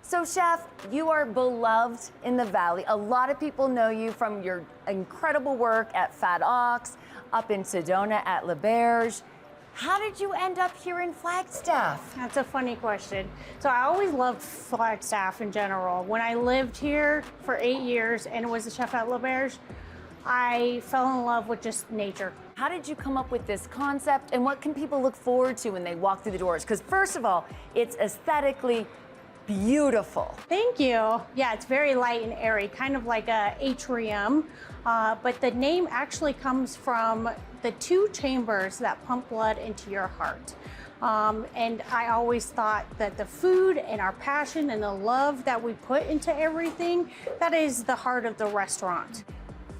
So Chef, you are beloved in the Valley. A lot of people know you from your incredible work at Fat Ox, up in Sedona at Le Berge. How did you end up here in Flagstaff? That's a funny question. So I always loved Flagstaff in general. When I lived here for 8 years and was a chef at Le Berge, I fell in love with just nature. How did you come up with this concept, and what can people look forward to when they walk through the doors? Because first of all, it's aesthetically beautiful. Thank you. Yeah, it's very light and airy, kind of like a atrium, but the name actually comes from the 2 chambers that pump blood into your heart. And I always thought that the food and our passion and the love that we put into everything, that is the heart of the restaurant.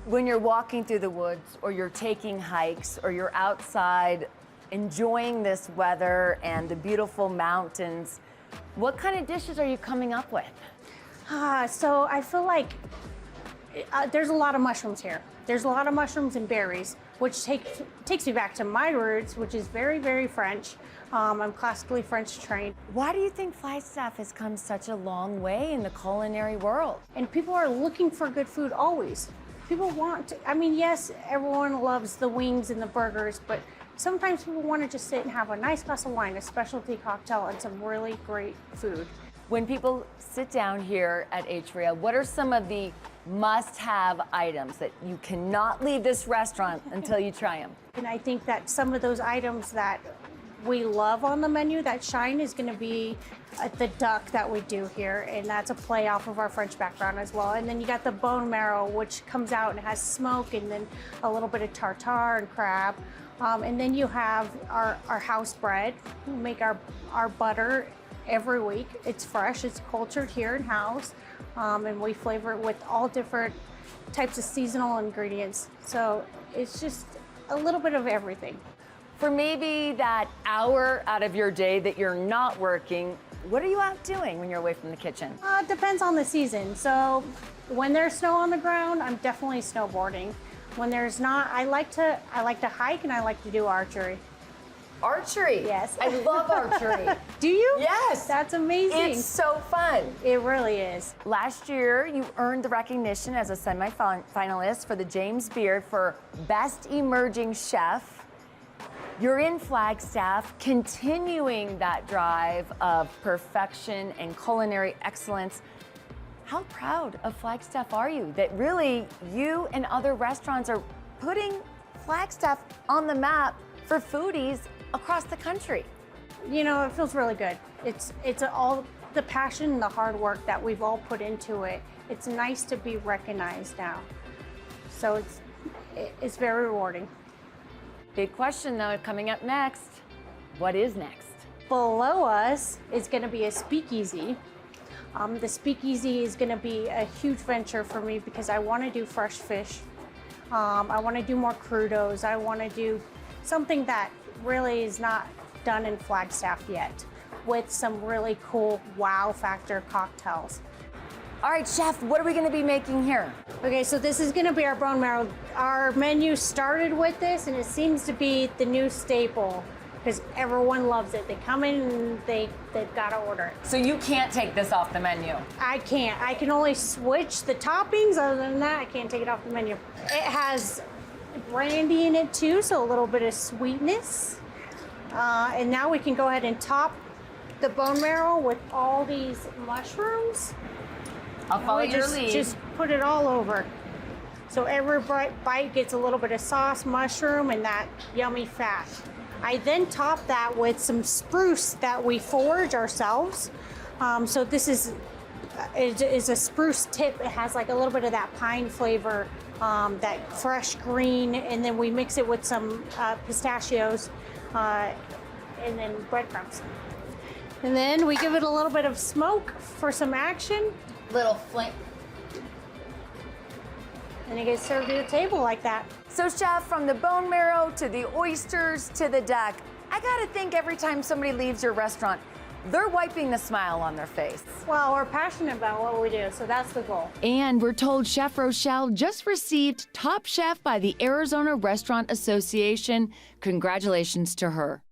When you're walking through the woods, or you're taking hikes, or you're outside enjoying this weather and the beautiful mountains, what kind of dishes are you coming up with? So I feel like there's a lot of mushrooms here. There's a lot of mushrooms and berries, which takes me back to my roots, which is very, very French. I'm classically French trained. Why do you think Flagstaff has come such a long way in the culinary world? And people are looking for good food always. People want to, I mean, yes, everyone loves the wings and the burgers, but sometimes people want to just sit and have a nice glass of wine, a specialty cocktail, and some really great food. When people sit down here at Atria, what are some of the must-have items that you cannot leave this restaurant until you try them? And I think that some of those items that we love on the menu that shine is going to be the duck that we do here, and that's a play off of our French background as well. And then you got the bone marrow, which comes out and has smoke, and then a little bit of tartare and crab. And then you have our house bread. We make our butter every week. It's fresh, it's cultured here in-house, and we flavor it with all different types of seasonal ingredients. So it's just a little bit of everything. For maybe that hour out of your day that you're not working, what are you out doing when you're away from the kitchen? It depends on the season. So when there's snow on the ground, I'm definitely snowboarding. When there's not, I like to hike, and I like to do archery. Archery? Yes. I love archery. Do you? Yes. That's amazing. It's so fun. It really is. Last year, you earned the recognition as a semi-finalist for the James Beard for Best Emerging Chef. You're in Flagstaff, continuing that drive of perfection and culinary excellence. How proud of Flagstaff are you that really you and other restaurants are putting Flagstaff on the map for foodies across the country? You know, it feels really good. It's all the passion and the hard work that we've all put into it. It's nice to be recognized now. So it's very rewarding. Big question though, coming up next. What is next? Below us is going to be a speakeasy. The speakeasy is going to be a huge venture for me because I want to do fresh fish. I want to do more crudos. I want to do something that really is not done in Flagstaff yet, with some really cool wow factor cocktails. All right, Chef, what are we gonna be making here? Okay, so this is gonna be our bone marrow. Our menu started with this, and it seems to be the new staple because everyone loves it. They come in and they've gotta order it. So you can't take this off the menu? I can't. I can only switch the toppings. Other than that, I can't take it off the menu. It has brandy in it too, so a little bit of sweetness. And now we can go ahead and top the bone marrow with all these mushrooms. I'll follow your lead. Just put it all over. So every bite gets a little bit of sauce, mushroom, and that yummy fat. I then top that with some spruce that we forage ourselves. So this is a spruce tip. It has like a little bit of that pine flavor, that fresh green, and then we mix it with some pistachios, and then breadcrumbs. And then we give it a little bit of smoke for some action. Little flame. And it gets served at a table like that. So Chef, from the bone marrow to the oysters to the duck, I gotta think every time somebody leaves your restaurant, they're wiping the smile on their face. Well, we're passionate about what we do, so that's the goal. And we're told Chef Rochelle just received Top Chef by the Arizona Restaurant Association. Congratulations to her.